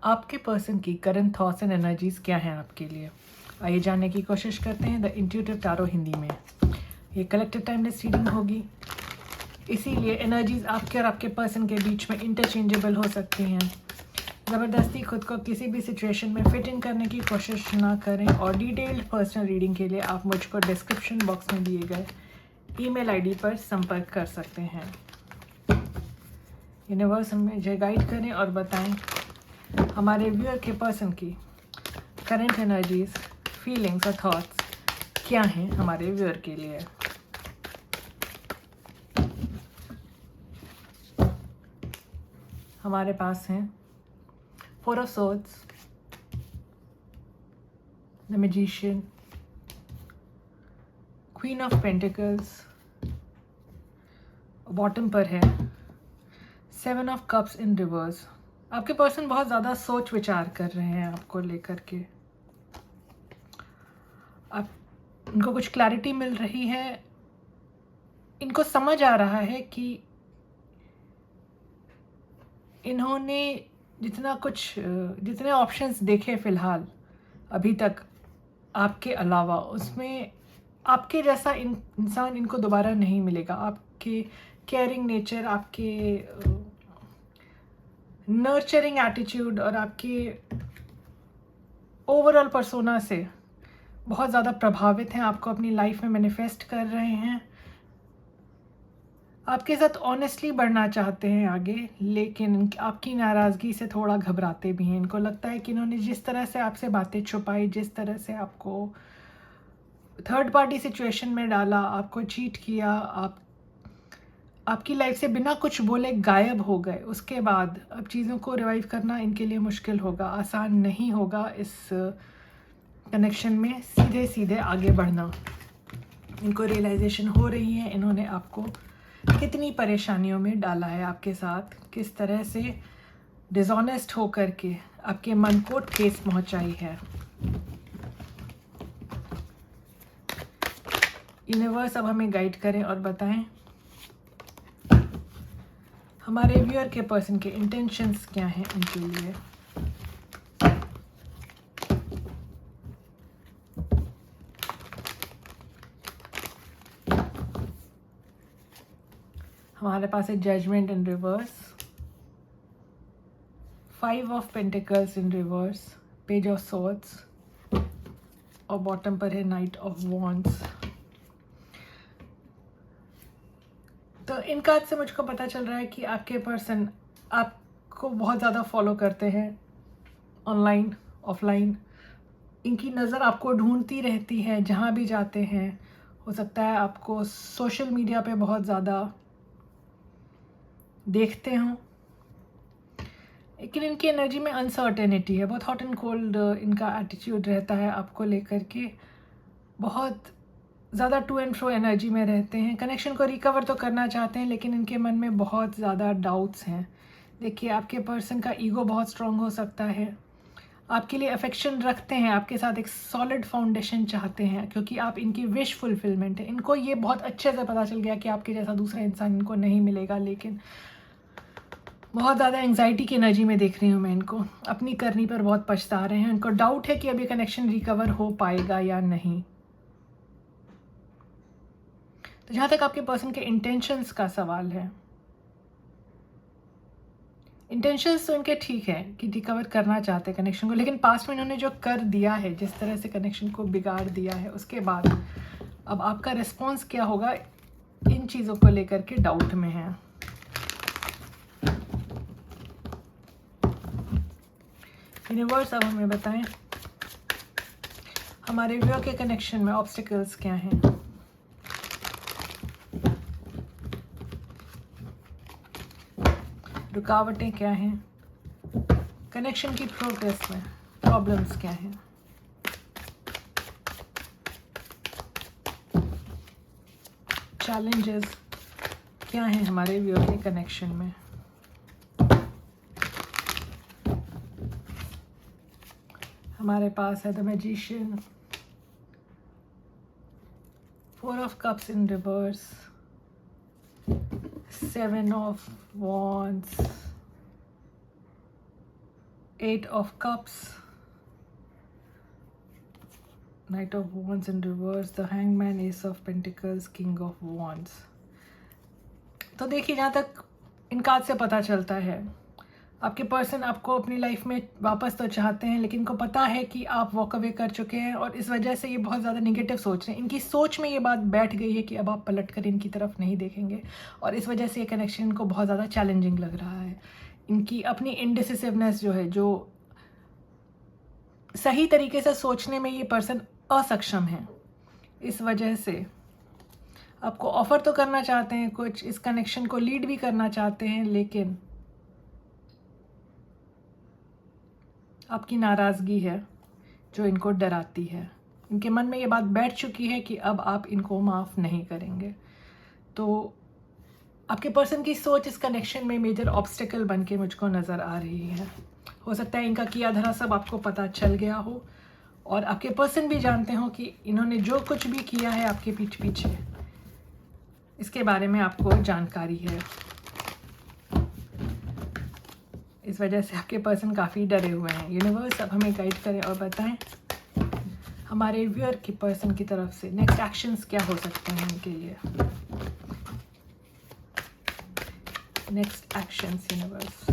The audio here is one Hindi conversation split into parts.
आपके पर्सन की करंट थॉट्स एंड एनर्जीज क्या हैं आपके लिए, आइए जानने की कोशिश करते हैं द इंट्यूटिव टारो हिंदी में। ये कलेक्टिव टाइमलेस रीडिंग होगी, इसीलिए एनर्जीज आपके और आपके पर्सन के बीच में इंटरचेंजेबल हो सकती हैं। ज़बरदस्ती खुद को किसी भी सिचुएशन में फिट इन करने की कोशिश ना करें और डिटेल्ड पर्सनल रीडिंग के लिए आप मुझको डिस्क्रिप्शन बॉक्स में दिए गए ईमेल आईडी पर संपर्क कर सकते हैं। यूनिवर्स मुझे गाइड करें और बताएं हमारे व्यूअर के पर्सन की करंट एनर्जीज, फीलिंग्स और थॉट्स क्या हैं हमारे व्यूअर के लिए। हमारे पास हैं four of swords, the magician, queen of pentacles, bottom पर है seven of cups in reverse. आपके पर्सन बहुत ज़्यादा सोच विचार कर रहे हैं आपको लेकर के, आप इनको कुछ क्लैरिटी मिल रही है, इनको समझ आ रहा है कि इन्होंने जितने ऑप्शंस देखे फ़िलहाल अभी तक आपके अलावा, उसमें आपके जैसा इंसान इनको दोबारा नहीं मिलेगा। आपके केयरिंग नेचर, आपके नर्चरिंग एटीट्यूड और आपके ओवरऑल पर्सोना से बहुत ज़्यादा प्रभावित हैं, आपको अपनी लाइफ में मैनिफेस्ट कर रहे हैं, आपके साथ ऑनेस्टली बढ़ना चाहते हैं आगे, लेकिन आपकी नाराज़गी से थोड़ा घबराते भी हैं। इनको लगता है कि इन्होंने जिस तरह से आपसे बातें छुपाई, जिस तरह से आपको थर्ड पार्टी सिचुएशन में डाला, आपको चीट किया, आपकी लाइफ से बिना कुछ बोले गायब हो गए, उसके बाद अब चीज़ों को रिवाइव करना इनके लिए मुश्किल होगा, आसान नहीं होगा इस कनेक्शन में सीधे सीधे आगे बढ़ना। इनको रियलाइजेशन हो रही है इन्होंने आपको कितनी परेशानियों में डाला है, आपके साथ किस तरह से डिसऑनेस्ट होकर के आपके मन को ठेस पहुंचाई है। यूनिवर्स अब हमें गाइड करें और बताएं हमारे व्यूअर के पर्सन के इंटेंशंस क्या हैं उनके लिए। हमारे पास है judgement in reverse, five of pentacles in reverse, page of swords और बॉटम पर है नाइट ऑफ वॉन्ड्स। तो इन कार्ड से मुझको पता चल रहा है कि आपके पर्सन आपको बहुत ज़्यादा फॉलो करते हैं, ऑनलाइन ऑफलाइन। इनकी नज़र आपको ढूंढती रहती है जहाँ भी जाते हैं। हो सकता है आपको सोशल मीडिया पे बहुत ज़्यादा देखते हों, लेकिन इनकी एनर्जी में अनसर्टेनिटी है, बहुत हॉट एंड कोल्ड इनका एटीट्यूड रहता है आपको लेकर के, बहुत ज़्यादा टू एंड फ्रो एनर्जी में रहते हैं। कनेक्शन को रिकवर तो करना चाहते हैं, लेकिन इनके मन में बहुत ज़्यादा डाउट्स हैं। देखिए, आपके पर्सन का ईगो बहुत स्ट्रॉन्ग हो सकता है, आपके लिए अफेक्शन रखते हैं, आपके साथ एक सॉलिड फाउंडेशन चाहते हैं, क्योंकि आप इनकी विश फुलफिलमेंट है। इनको ये बहुत अच्छे से पता चल गया कि आपके जैसा दूसरा इंसान इनको नहीं मिलेगा, लेकिन बहुत ज़्यादा एंग्जाइटी की एनर्जी में देख रही हूँ मैं इनको, अपनी करनी पर बहुत पछता रहे हैं। इनको डाउट है कि अब ये कनेक्शन रिकवर हो पाएगा या नहीं। तो जहाँ तक आपके पर्सन के इंटेंशंस का सवाल है, इंटेंशंस तो इनके ठीक है कि रिकवर करना चाहते हैं कनेक्शन को, लेकिन पास्ट में इन्होंने जो कर दिया है, जिस तरह से कनेक्शन को बिगाड़ दिया है, उसके बाद अब आपका रिस्पॉन्स क्या होगा, इन चीज़ों को लेकर के डाउट में है। यूनिवर्स अब हमें बताएं हमारे व्यूअर के कनेक्शन में ऑब्स्टिकल्स क्या हैं। रुकावटें क्या हैं, कनेक्शन की प्रोग्रेस में प्रॉब्लम्स क्या हैं। चैलेंजेस क्या हैं हमारे व्यूअर के कनेक्शन में। हमारे पास है the magician, four of cups in reverse, seven of wands, 8 of cups, Knight of Wands in reverse, the Hangman, Ace of Pentacles, King of Wands. तो देखिए, जहाँ तक इन कार्ड से पता चलता है, आपके पर्सन आपको अपनी लाइफ में वापस तो चाहते हैं, लेकिन इनको पता है कि आप वॉक अवे कर चुके हैं और इस वजह से ये बहुत ज़्यादा नेगेटिव सोच रहे हैं। इनकी सोच में ये बात बैठ गई है कि अब आप पलट कर इनकी तरफ नहीं देखेंगे और इस वजह से ये कनेक्शन इनको बहुत ज़्यादा चैलेंजिंग लग रहा है। इनकी अपनी इनडिसिसिवनेस जो है, जो सही तरीके से सोचने में ये पर्सन असक्षम है, इस वजह से आपको ऑफ़र तो करना चाहते हैं कुछ, इस कनेक्शन को लीड भी करना चाहते हैं, लेकिन आपकी नाराज़गी है जो इनको डराती है। इनके मन में ये बात बैठ चुकी है कि अब आप इनको माफ़ नहीं करेंगे। तो आपके पर्सन की सोच इस कनेक्शन में मेजर ऑब्स्टिकल बन के मुझको नज़र आ रही है। हो सकता है इनका किया धरा सब आपको पता चल गया हो और आपके पर्सन भी जानते हो कि इन्होंने जो कुछ भी किया है आपके पीठ पीछे, इसके बारे में आपको जानकारी है। इस वजह से आपके पर्सन काफ़ी डरे हुए हैं। यूनिवर्स अब हमें गाइड करें और बताएं हमारे व्यूअर के पर्सन की तरफ से नेक्स्ट एक्शंस क्या हो सकते हैं उनके लिए। Next actions universe.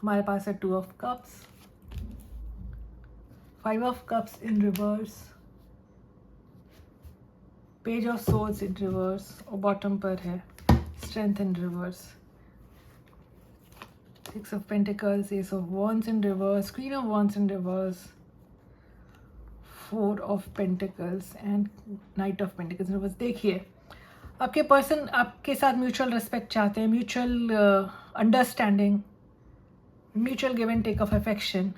हमारे पास है 2 of cups, 5 of cups in reverse, page of swords in reverse और बॉटम पर है strength in reverse, 6 of pentacles, ace of wands in reverse, queen of wands in reverse, 4 of pentacles and knight of pentacles in reverse. देखिए, आपके पर्सन आपके साथ म्यूचुअल रिस्पेक्ट चाहते हैं, mutual understanding, mutual give and take of affection,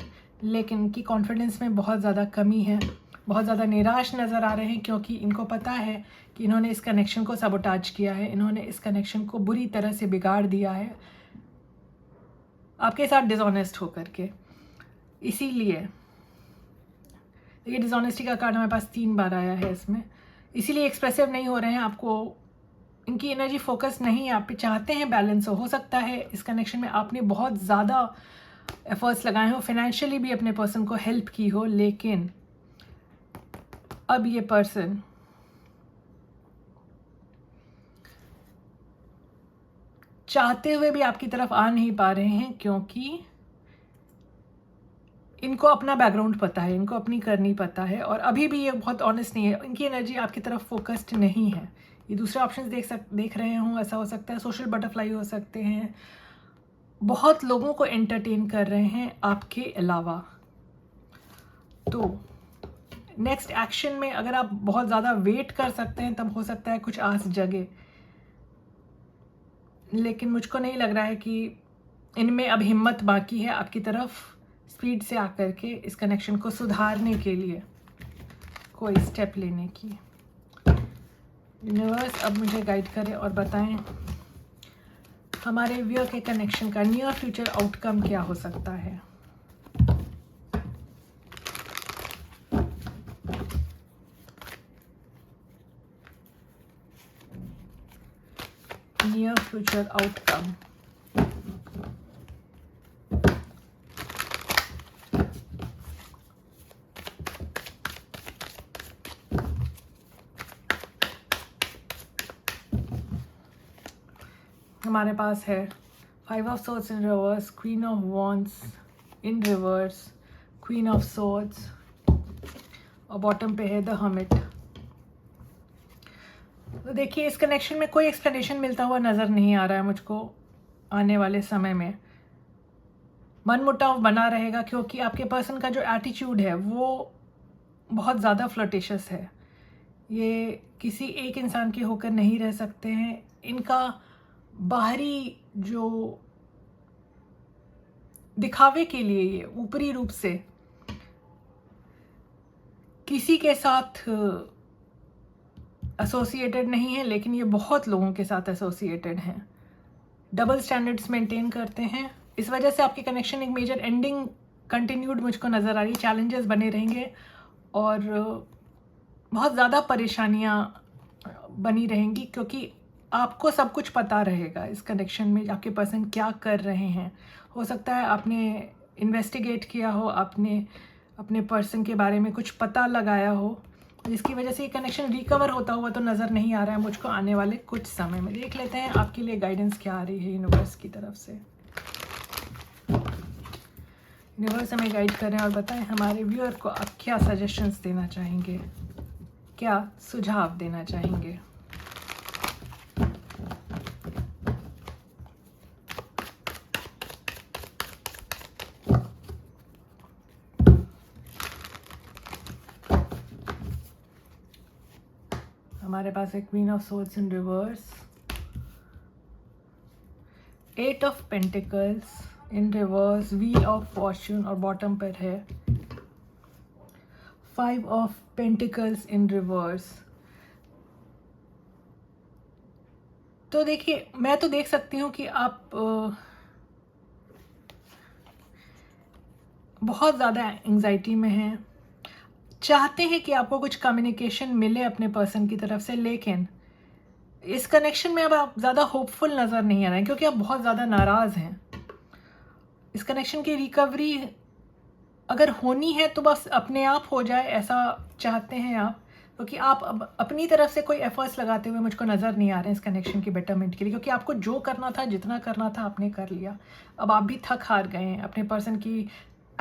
लेकिन इनकी कॉन्फिडेंस में बहुत ज़्यादा कमी है, बहुत ज़्यादा निराश नज़र आ रहे हैं क्योंकि इनको पता है कि इन्होंने इस कनेक्शन को सबोटाज किया है, इन्होंने इस कनेक्शन को बुरी तरह से बिगाड़ दिया है आपके साथ डिसऑनेस्ट होकर के। इसीलिए ये डिसऑनेस्टी का कार्ड हमारे पास 3 बार आया है इसमें, इसीलिए एक्सप्रेसिव नहीं हो रहे हैं। आपको इनकी एनर्जी फोकस नहीं है आप पे, चाहते हैं बैलेंस हो सकता है इस कनेक्शन में आपने बहुत ज़्यादा एफर्ट्स लगाए हो, फाइनेंशियली भी अपने पर्सन को हेल्प की हो, लेकिन अब ये पर्सन चाहते हुए भी आपकी तरफ आ नहीं पा रहे हैं क्योंकि इनको अपना बैकग्राउंड पता है, इनको अपनी करनी पता है और अभी भी ये बहुत ऑनेस्ट नहीं है, इनकी एनर्जी आपकी तरफ फोकस्ड नहीं है। ये दूसरे ऑप्शंस देख रहे हों, ऐसा हो सकता है सोशल बटरफ्लाई हो सकते हैं, बहुत लोगों को एंटरटेन कर रहे हैं आपके अलावा। तो नेक्स्ट एक्शन में अगर आप बहुत ज़्यादा वेट कर सकते हैं तब हो सकता है कुछ आस जगे, लेकिन मुझको नहीं लग रहा है कि इनमें अब हिम्मत बाकी है आपकी तरफ स्पीड से आकर के इस कनेक्शन को सुधारने के लिए कोई स्टेप लेने की। यूनिवर्स अब मुझे गाइड करें और बताएं हमारे व्यूअर के कनेक्शन का नियर फ्यूचर आउटकम क्या हो सकता है। Near future outcome. हमारे पास है 5 of swords in reverse, queen of wands in reverse, queen of swords और बॉटम पे है द हर्मिट। तो देखिए, इस कनेक्शन में कोई एक्सप्लेनेशन मिलता हुआ नज़र नहीं आ रहा है मुझको। आने वाले समय में मनमुटाव बना रहेगा क्योंकि आपके पर्सन का जो एटीट्यूड है वो बहुत ज़्यादा फ्लर्टिशियस है। ये किसी एक इंसान के होकर नहीं रह सकते हैं। इनका बाहरी जो दिखावे के लिए ये ऊपरी रूप से किसी के साथ एसोसिएटेड नहीं है, लेकिन ये बहुत लोगों के साथ एसोसिएटेड हैं, डबल स्टैंडर्ड्स मेंटेन करते हैं। इस वजह से आपकी कनेक्शन एक मेजर एंडिंग कंटिन्यूड मुझको नज़र आ रही है। चैलेंजेस बने रहेंगे और बहुत ज़्यादा परेशानियाँ बनी रहेंगी क्योंकि आपको सब कुछ पता रहेगा इस कनेक्शन में, आपके पर्सन क्या कर रहे हैं। हो सकता है आपने इन्वेस्टिगेट किया हो, आपने अपने पर्सन के बारे में कुछ पता लगाया हो, जिसकी वजह से ये कनेक्शन रिकवर होता हुआ तो नज़र नहीं आ रहा है मुझको आने वाले कुछ समय में। देख लेते हैं आपके लिए गाइडेंस क्या आ रही है यूनिवर्स की तरफ से। यूनिवर्स हमें गाइड करें और बताएं हमारे व्यूअर को आप क्या सजेशंस देना चाहेंगे, क्या सुझाव देना चाहेंगे। हमारे पास है queen of swords in reverse, 8 of pentacles in reverse, wheel of Fortune और बॉटम पर है 5 ऑफ पेंटिकल्स इन रिवर्स। तो देखिए, मैं तो देख सकती हूँ कि आप बहुत ज़्यादा एंग्जाइटी में हैं, चाहते हैं कि आपको कुछ कम्युनिकेशन मिले अपने पर्सन की तरफ से, लेकिन इस कनेक्शन में अब आप ज़्यादा होपफुल नज़र नहीं आ रहे हैं क्योंकि आप बहुत ज़्यादा नाराज़ हैं। इस कनेक्शन की रिकवरी अगर होनी है तो बस अपने आप हो जाए, ऐसा चाहते हैं आप, क्योंकि आप अब अपनी तरफ से कोई एफर्ट्स लगाते हुए मुझको नज़र नहीं आ रहे हैं इस कनेक्शन की बेटरमेंट के लिए, क्योंकि आपको जो करना था, जितना करना था आपने कर लिया। अब आप भी थक हार गए हैं अपने पर्सन की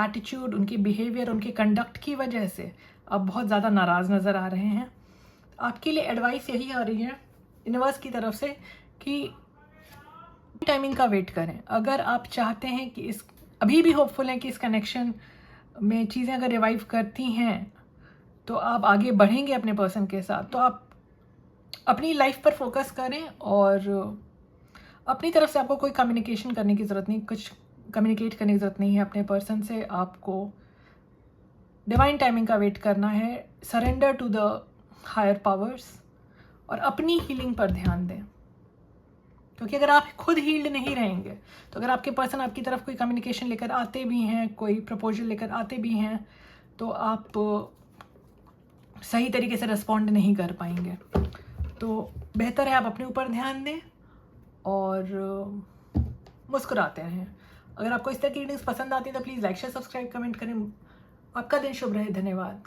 एटीट्यूड, उनकी बिहेवियर, उनके कंडक्ट की वजह से आप बहुत ज़्यादा नाराज़ नज़र आ रहे हैं। आपके लिए एडवाइस यही आ रही है यूनिवर्स की तरफ से कि टाइमिंग का वेट करें। अगर आप चाहते हैं कि इस अभी भी होपफुल हैं कि इस कनेक्शन में चीज़ें अगर रिवाइव करती हैं तो आप आगे बढ़ेंगे अपने पर्सन के साथ, तो आप अपनी लाइफ पर फोकस करें और अपनी तरफ से आपको कोई कम्युनिकेशन करने की ज़रूरत नहीं, कुछ कम्युनिकेट करने की ज़रूरत नहीं है अपने पर्सन से। आपको डिवाइन टाइमिंग का वेट करना है, surrender to the higher powers और अपनी हीलिंग पर ध्यान दें। क्योंकि अगर आप खुद हील्ड नहीं रहेंगे तो अगर आपके पर्सन आपकी तरफ कोई कम्युनिकेशन लेकर आते भी हैं, कोई प्रपोजल लेकर आते भी हैं, तो आप सही तरीके से रिस्पॉन्ड नहीं कर पाएंगे। तो बेहतर है आप अपने ऊपर ध्यान दें और मुस्कुराते रहें। अगर आपको इस तरह की रीडिंग्स पसंद आती है तो please like share subscribe comment करें। आपका दिन शुभ रहे। धन्यवाद।